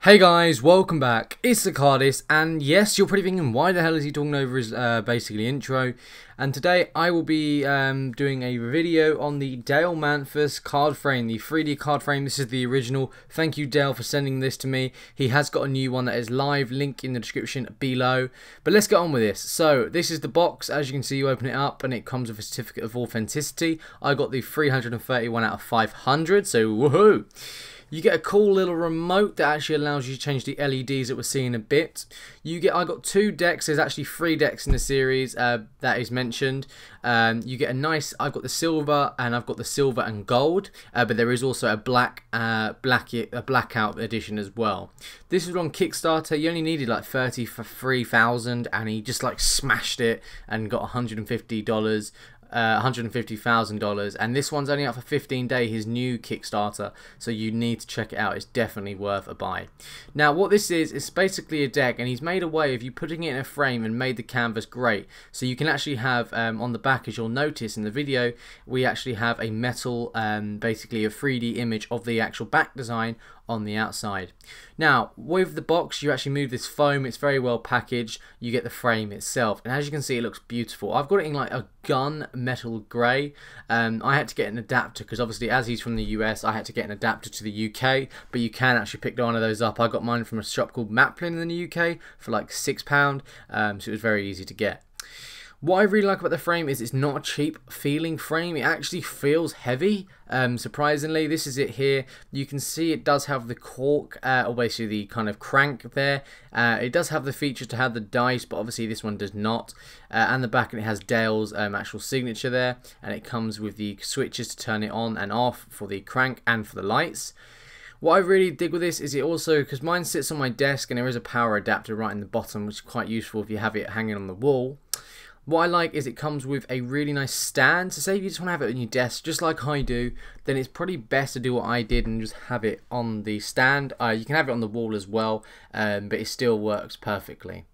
Hey guys, welcome back. It's TheCardists, and yes, you're probably thinking, why the hell is he talking over his basically intro? And today I will be doing a video on the Dale Manthus card frame, the 3D card frame. This is the original. Thank you, Dale, for sending this to me. He has got a new one that is live, link in the description below. But let's get on with this. So this is the box. As you can see, you open it up and it comes with a certificate of authenticity. I got the 331 out of 500, so woohoo! You get a cool little remote that actually allows you to change the LEDs that we're seeing in a bit. I got 2 decks. There's actually 3 decks in the series that is mentioned. You get a nice. I've got the silver and I've got the silver and gold, but there is also a blackout edition as well. This was on Kickstarter. You only needed like 33,000, and he just like smashed it and got $150. $150,000, and this one's only out for 15 days, his new Kickstarter, so you need to check it out. It's definitely worth a buy. Now what this is basically a deck, and he's made a way of you putting it in a frame and made the canvas great, so you can actually have on the back, as you'll notice in the video, we actually have a metal basically a 3D image of the actual back design on the outside. Now with the box, you actually move this foam. It's very well packaged. You get the frame itself, and as you can see, it looks beautiful. I've got it in like a gun metal grey. I had to get an adapter because obviously, as he's from the US, I had to get an adapter to the UK, but you can actually pick one of those up. I got mine from a shop called Maplin in the UK for like £6, so it was very easy to get. What I really like about the frame is it's not a cheap feeling frame. It actually feels heavy, surprisingly. This is it here. You can see it does have the cork, or basically the kind of crank there. It does have the feature to have the dice, but obviously this one does not. And the back, and it has Dale's actual signature there. And it comes with the switches to turn it on and off for the crank and for the lights. What I really dig with this is it also, because mine sits on my desk and there is a power adapter right in the bottom, which is quite useful if you have it hanging on the wall. What I like is it comes with a really nice stand, so say if you just want to have it on your desk, just like I do, then it's probably best to do what I did and just have it on the stand. You can have it on the wall as well, but it still works perfectly.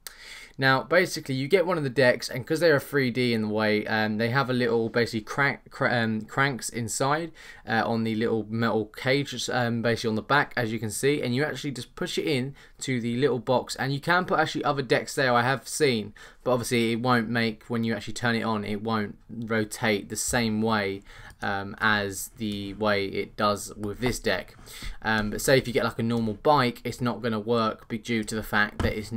Now basically you get one of the decks, and because they're a 3D in the way, they have a little basically cranks inside on the little metal cage, basically on the back, as you can see, and you actually just push it in to the little box, and you can put actually other decks there, I have seen, but obviously it won't make, when you actually turn it on, it won't rotate the same way as the way it does with this deck. But say if you get like a normal bike, it's not going to work due to the fact that it's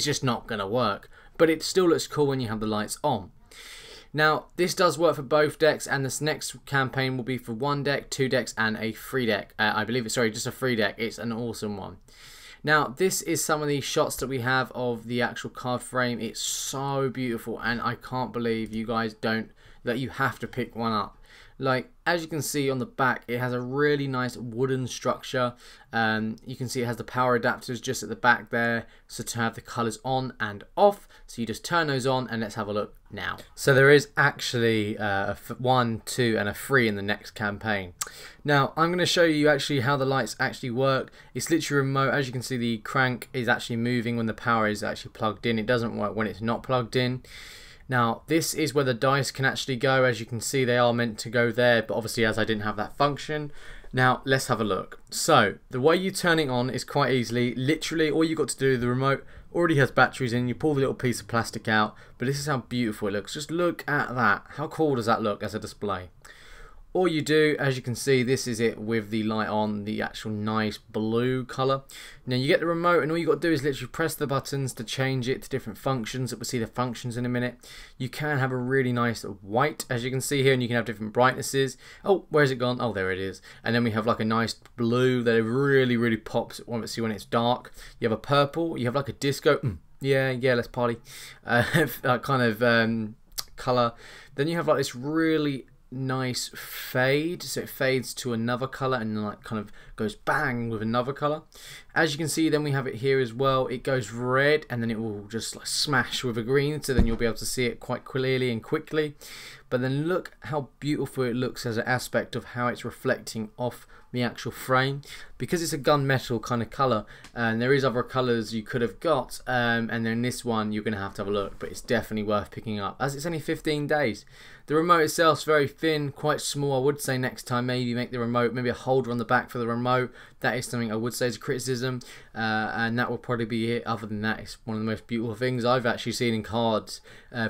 just not going to work, but it still looks cool when you have the lights on. Now this does work for both decks, and this next campaign will be for 1 deck, 2 decks and a 3 deck. I believe it's, sorry, just a 3 deck. It's an awesome one. Now this is some of the shots that we have of the actual card frame. It's so beautiful, and I can't believe you guys that you have to pick one up. Like, as you can see on the back, it has a really nice wooden structure. You can see it has the power adapters just at the back there, so to have the colours on and off. So you just turn those on, and let's have a look now. So there is actually a 1, 2 and a 3 in the next campaign. Now I'm going to show you actually how the lights actually work. It's literally remote. As you can see, the crank is actually moving when the power is actually plugged in. It doesn't work when it's not plugged in. Now this is where the dice can actually go. As you can see, they are meant to go there, but obviously as I didn't have that function. Now let's have a look. So the way you turn it on is quite easily. Literally all you got to do, the remote already has batteries in. You pull the little piece of plastic out, but this is how beautiful it looks. Just look at that. How cool does that look as a display? All you do, as you can see, this is it with the light on, the actual nice blue colour. Now you get the remote, and all you got to do is literally press the buttons to change it to different functions. We'll see the functions in a minute. You can have a really nice white, as you can see here, and you can have different brightnesses. Oh, where's it gone? Oh, there it is. And then we have like a nice blue that really pops, obviously, when it's dark. You have a purple, you have like a disco, yeah, let's party, kind of colour. Then you have like this really nice fade, so it fades to another color and like kind of goes bang with another color. As you can see, then we have it here as well. It goes red, and then it will just like smash with a green, so then you'll be able to see it quite clearly and quickly. But then look how beautiful it looks as an aspect of how it's reflecting off the actual frame, because it's a gunmetal kind of color, and there is other colors you could have got, and then this one you're gonna have to have a look, but it's definitely worth picking up as it's only 15 days. The remote itself is very thin, quite small. I would say next time maybe make the remote maybe a holder on the back for the remote. That is something I would say is a criticism, and that will probably be it. Other than that, it's one of the most beautiful things I've actually seen in cards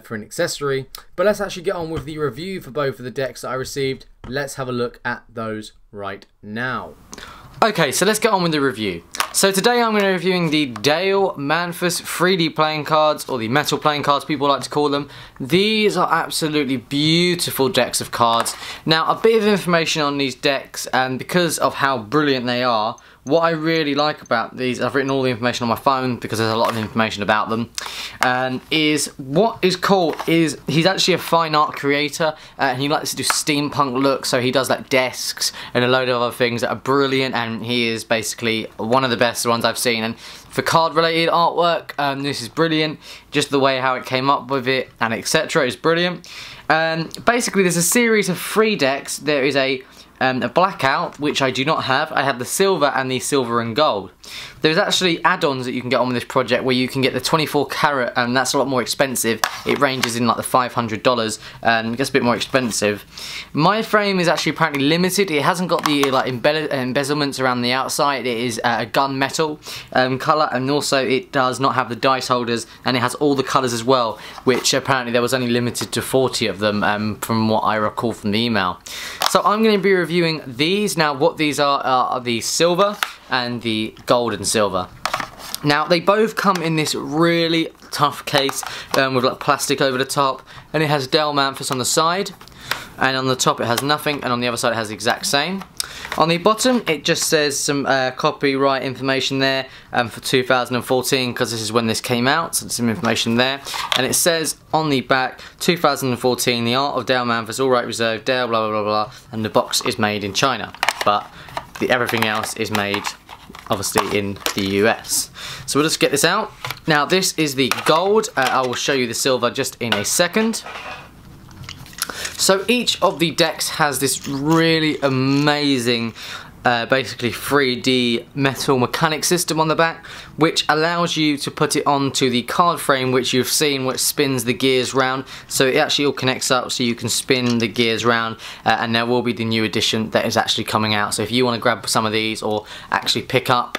for an accessory. But let's actually get on with the review for both of the decks that I received. Let's have a look at those right now. Okay, so let's get on with the review. So today I'm going to be reviewing the Dale Manfus 3D playing cards, or the metal playing cards people like to call them. These are absolutely beautiful decks of cards. Now, a bit of information on these decks, and because of how brilliant they are, what I really like about these, I've written all the information on my phone because there's a lot of information about them, is what is cool is he's actually a fine art creator, and he likes to do steampunk looks, so he does like desks and a load of other things that are brilliant, and he is basically one of the best ones I've seen. And for card related artwork, this is brilliant. Just the way how it came up with it and etc. is brilliant. Basically there's a series of 3 decks. There is a blackout, which I do not have. I have the silver and the silver and gold. There's actually add-ons that you can get on with this project where you can get the 24 karat, and that's a lot more expensive. It ranges in like the $500 and gets a bit more expensive. My frame is actually apparently limited. It hasn't got the like embezzlements around the outside. It is a gunmetal colour, and also it does not have the dice holders, and it has all the colours as well, which apparently there was only limited to 40 of them from what I recall from the email. So I'm going to be reviewing these. Now what these are the silver and the gold and silver. Now they both come in this really tough case with like plastic over the top, and it has Dale Manfus on the side, and on the top it has nothing, and on the other side it has the exact same. On the bottom it just says some copyright information there for 2014, because this is when this came out, so there's some information there. And it says on the back, 2014, the art of Dale Manfus, all right reserved, Dale blah blah blah blah, and the box is made in China, but everything else is made obviously in the US. So we'll just get this out. Now this is the gold. I will show you the silver just in a second. So each of the decks has this really amazing basically 3D metal mechanic system on the back, which allows you to put it onto the card frame, which you've seen, which spins the gears round. So it actually all connects up, so you can spin the gears round, and there will be the new edition that is actually coming out. So if you want to grab some of these or actually pick up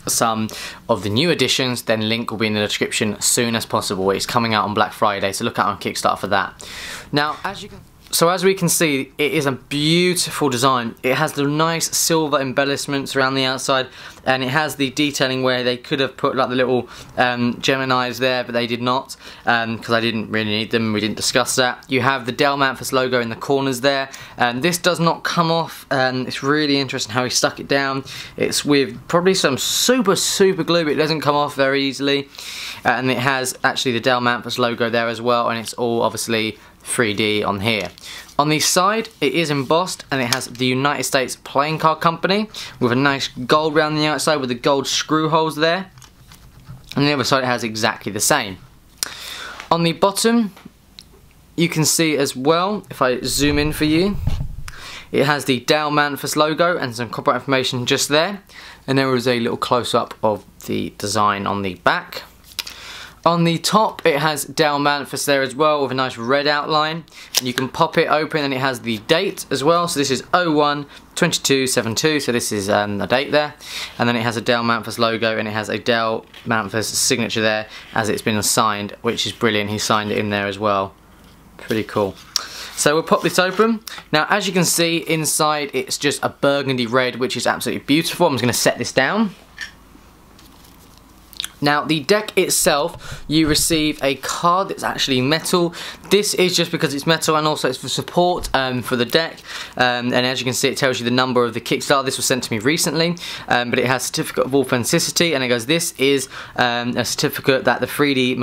some of the new editions, then link will be in the description as soon as possible. It's coming out on Black Friday, so look out on Kickstarter for that. Now as we can see, it is a beautiful design. It has the nice silver embellishments around the outside, and it has the detailing where they could have put like the little Geminis there, but they did not, because I didn't really need them. We didn't discuss that. You have the Dale Manfus logo in the corners there, and this does not come off. It's really interesting how he stuck it down. It's with probably some super glue, but it doesn't come off very easily. And it has actually the Dale Manfus logo there as well, and it's all obviously 3D on here. On the side it is embossed, and it has the United States Playing Card Company with a nice gold around the outside with the gold screw holes there, and the other side it has exactly the same. On the bottom you can see as well, if I zoom in for you, it has the Dale Manfus logo and some copyright information just there, and there is a little close-up of the design on the back. On the top it has Dale Manfus there as well with a nice red outline, and you can pop it open and it has the date as well. So this is 01/22/72, so this is a date there, and then it has a Dale Manfus logo, and it has a Dale Manfus signature there as it's been signed, which is brilliant. He signed it in there as well. Pretty cool. So we'll pop this open. Now as you can see inside it's just a burgundy red, which is absolutely beautiful. I'm just going to set this down. Now the deck itself, you receive a card that's actually metal. This is just because it's metal, and also it's for support for the deck. And as you can see, it tells you the number of the Kickstarter. This was sent to me recently, but it has certificate of authenticity, and it goes, this is a certificate that the 3D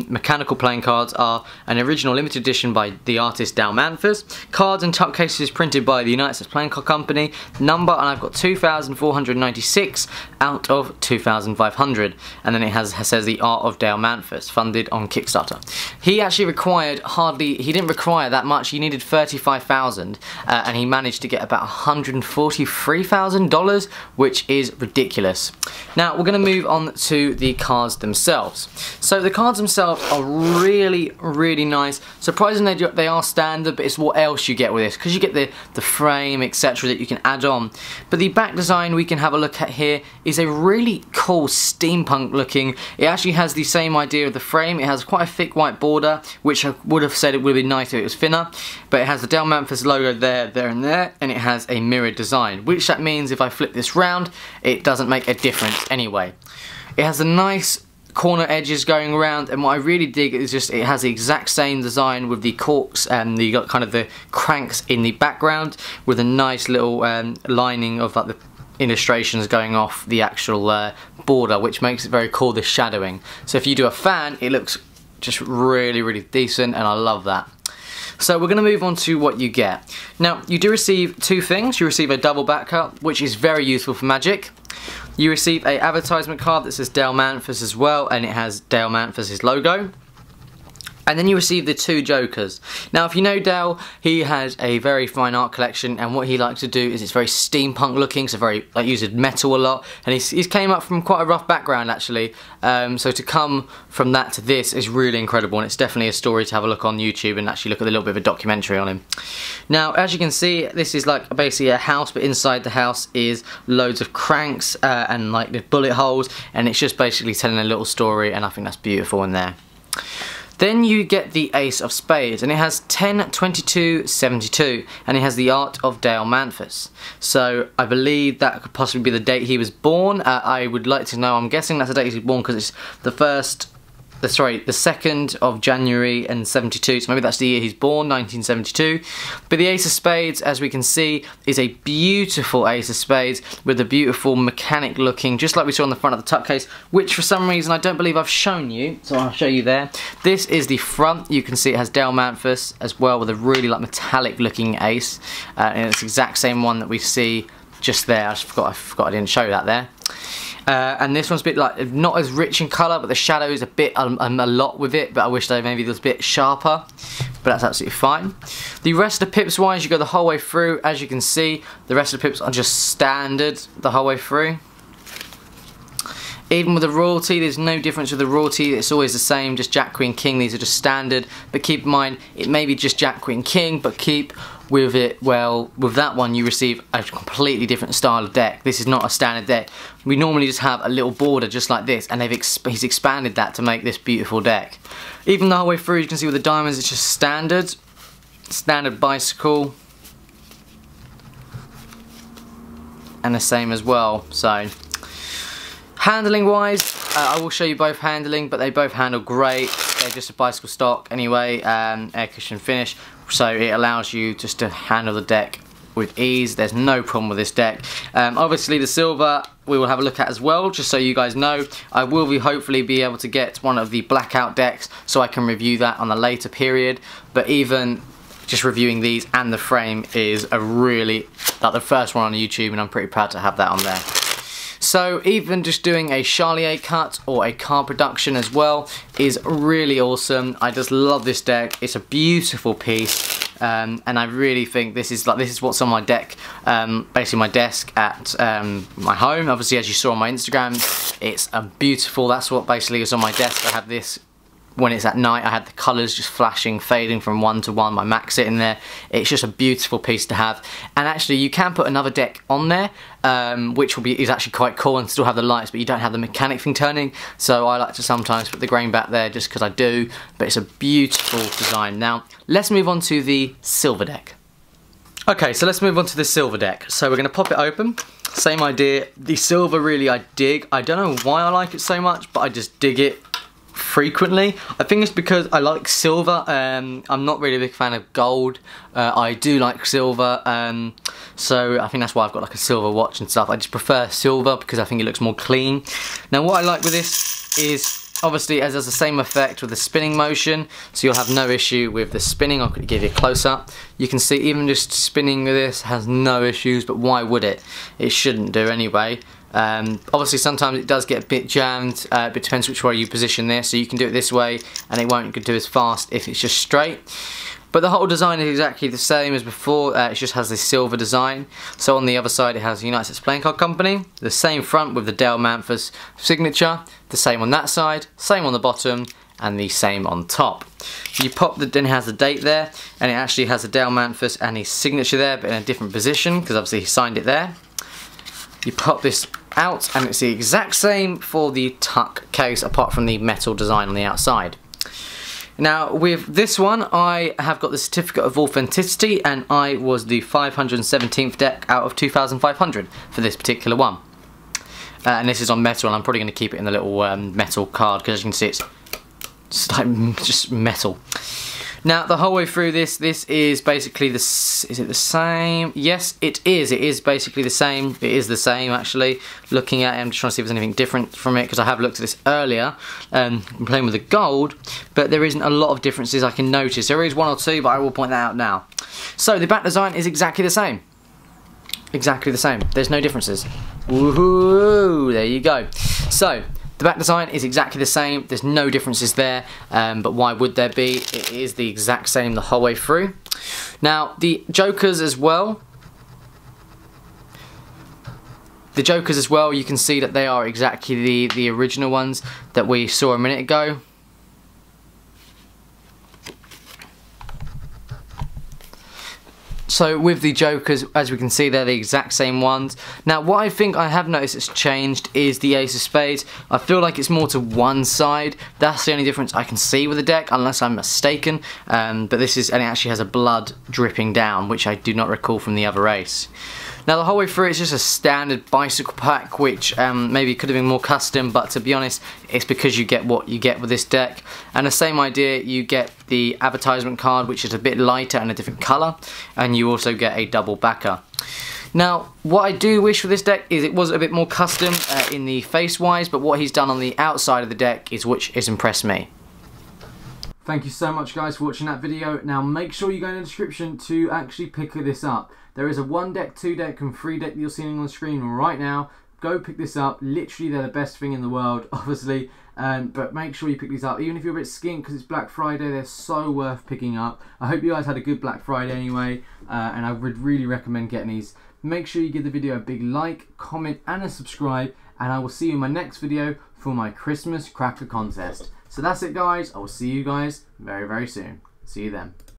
mechanical playing cards are an original limited edition by the artist Dale Manfus. Cards and tuck cases printed by the United States Playing Card Company. Number, and I've got 2,496 out of 2,500. and then it says The Art of Dale Manthus, funded on Kickstarter. He actually required he didn't require that much. He needed $35,000, and he managed to get about $143,000, which is ridiculous. Now we're going to move on to the cards themselves. So the cards themselves are really, really nice. Surprisingly, they are standard, but it's what else you get with this, because you get the frame, etc., that you can add on. But the back design we can have a look at here is a really cool steampunk looking. It actually has the same idea of the frame. It has quite a thick white border, which I would have said it would have been nice if it was thinner, but it has the Dale Manthus logo there, there and there, and it has a mirrored design, which that means if I flip this round, it doesn't make a difference anyway. It has a nice corner edges going around, and what I really dig is just it has the exact same design with the corks and the kind of the cranks in the background, with a nice little lining of like the illustrations going off the actual border, which makes it very cool, the shadowing. So if you do a fan, it looks just really, really decent, and I love that. So we're going to move on to what you get. Now, you do receive two things. You receive a double back cut, which is very useful for Magic. You receive a advertisement card that says Dale Manthus as well, and it has Dale Manthus' logo. And then you receive the two Jokers. Now, if you know Dale, he has a very fine art collection, and what he likes to do is it's very steampunk looking, so very, like, uses metal a lot, and he's came up from quite a rough background actually, so to come from that to this is really incredible, and it's definitely a story to have a look on YouTube and actually look at a little bit of a documentary on him. Now, as you can see, this is like basically a house, but inside the house is loads of cranks and like the bullet holes, and it's just basically telling a little story, and I think that's beautiful in there. Then you get the Ace of Spades, and it has 10, 22, 72, and it has the Art of Dale Manthus. So I believe that could possibly be the date he was born. I would like to know, I'm guessing that's the date he was born because it's the 2nd of January and 72, so maybe that's the year he's born, 1972. But the Ace of Spades, as we can see, is a beautiful Ace of Spades with a beautiful mechanic looking, just like we saw on the front of the tuck case, which for some reason I don't believe I've shown you, so I'll show you there. This is the front. You can see it has Dale Manthus as well, with a really like metallic looking ace, and it's the exact same one that we see just there. I forgot I didn't show that there. And this one's a bit like, not as rich in colour, but the shadow is a bit, a lot with it, but I wish they maybe it was a bit sharper, but that's absolutely fine. The rest of the pips wise, you go the whole way through. As you can see, the rest of the pips are just standard the whole way through. Even with the royalty, there's no difference with the royalty, it's always the same, just Jack, Queen, King, these are just standard, but keep in mind, it may be just Jack, Queen, King, but keep with it, well, with that one you receive a completely different style of deck. This is not a standard deck. We normally just have a little border just like this, and he's expanded that to make this beautiful deck. Even the whole way through, you can see with the diamonds, it's just standard bicycle, and the same as well. So handling wise, I will show you both handling, but they both handle great. They're just a bicycle stock anyway, air cushion finish, so it allows you just to handle the deck with ease. There's no problem with this deck. Obviously the silver we will have a look at as well, just so you guys know. I will hopefully be able to get one of the blackout decks so I can review that on a later period, but even just reviewing these and the frame is a really, like the first one on YouTube, and I'm pretty proud to have that on there. So even just doing a Charlier cut or a card production as well is really awesome. I just love this deck. It's a beautiful piece, and I really think this is what's on my deck, basically my desk at my home. Obviously, as you saw on my Instagram, it's a beautiful. That's what basically is on my desk. I have this. When it's at night, I had the colours just flashing, fading from 1 to 1, my Mac sitting there. It's just a beautiful piece to have. And actually, you can put another deck on there, which is actually quite cool, and still have the lights, but you don't have the mechanic thing turning. So I like to sometimes put the grain back there just because I do, but it's a beautiful design. Now, let's move on to the silver deck. Okay, so let's move on to the silver deck. So we're going to pop it open. Same idea. The silver really I dig. I don't know why I like it so much, but I just dig it frequently. I think it's because I like silver. I'm not really a big fan of gold. I do like silver, so I think that's why I've got like a silver watch and stuff. I just prefer silver because I think it looks more clean. Now what I like with this is obviously it has the same effect with the spinning motion, so you'll have no issue with the spinning. I'll give you a close up. You can see even just spinning with this has no issues, but why would it? It shouldn't do anyway. Obviously sometimes it does get a bit jammed, it depends which way you position this, so you can do it this way and it won't do as fast if it's just straight. But the whole design is exactly the same as before, it just has this silver design. So on the other side it has United States Playing Card Company, the same front with the Dale Manthus signature, the same on that side, same on the bottom, and the same on top. You pop then it has the date there, and it actually has the Dale Manthus and his signature there, but in a different position, because obviously he signed it there. You pop this out, and it's the exact same for the tuck case, apart from the metal design on the outside. Now with this one, I have got the certificate of authenticity, and I was the 517th deck out of 2,500 for this particular one. And this is on metal, and I'm probably going to keep it in the little metal card, because as you can see it's just metal. Now the whole way through this is basically is it the same? Yes, it is. It is basically the same. It is the same actually. Looking at it, I'm just trying to see if there's anything different from it, because I have looked at this earlier. I'm playing with the gold, but there isn't a lot of differences I can notice. There is one or two, but I will point that out now. So the back design is exactly the same. Exactly the same. There's no differences. Woohoo! There you go. So the back design is exactly the same, there's no differences there, but why would there be? It is the exact same the whole way through. Now the jokers as well, you can see that they are exactly the original ones that we saw a minute ago. So with the jokers, as we can see, they're the exact same ones. Now what I think I have noticed that's changed is the Ace of Spades. I feel like it's more to one side. That's the only difference I can see with the deck, unless I'm mistaken. But this is, and it actually has a blood dripping down, which I do not recall from the other ace. Now the whole way through it's just a standard bicycle pack, which maybe could have been more custom, but to be honest, it's because you get what you get with this deck. And the same idea, you get the advertisement card, which is a bit lighter and a different colour, and you also get a double backer. Now, what I do wish for this deck is it was a bit more custom in the face-wise, but what he's done on the outside of the deck is which has impressed me. Thank you so much guys for watching that video. Now make sure you go in the description to actually pick this up. There is a 1 deck, 2 deck and 3 deck that you're seeing on the screen right now. Go pick this up. Literally they're the best thing in the world, obviously. But make sure you pick these up. Even if you're a bit skint because it's Black Friday, they're so worth picking up. I hope you guys had a good Black Friday anyway. And I would really recommend getting these. Make sure you give the video a big like, comment and a subscribe. And I will see you in my next video for my Christmas cracker contest. So that's it guys, I will see you guys very, very soon. See you then.